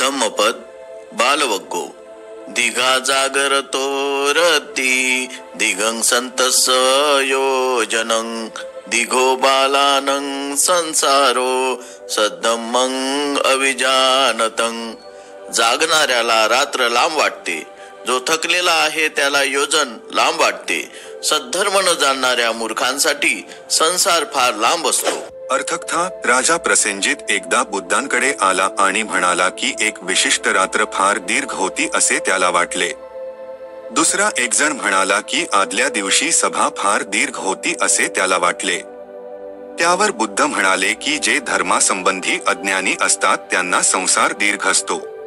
धम्मपद बालवग्गो दिघा जागरतो रती दिगं संतस योजनं दिघो बालानं संसारो सद्धम्मं अविजानतं. जागणाऱ्याला रात्र लांब वाटते, जो थकलेला आहे त्याला योजन लांब वाटते. सद्धर्म न जाणणाऱ्या मूर्खांसाठी संसार फार लांब असतो. अर्थकथा. राजा प्रसेनजित एकदा बुद्धांकडे आला आणि म्हणाला की एक विशिष्ट रात्र फार दीर्घ होती असे त्याला वाटले. दुसरा एक जण म्हणाला की आदल्या दिवशी सभा फार दीर्घ होती असे त्याला वाटले. त्यावर बुद्ध म्हणाले की जे धर्मासंबंधी अज्ञानी असतात त्यांना संसार दीर्घ असतो.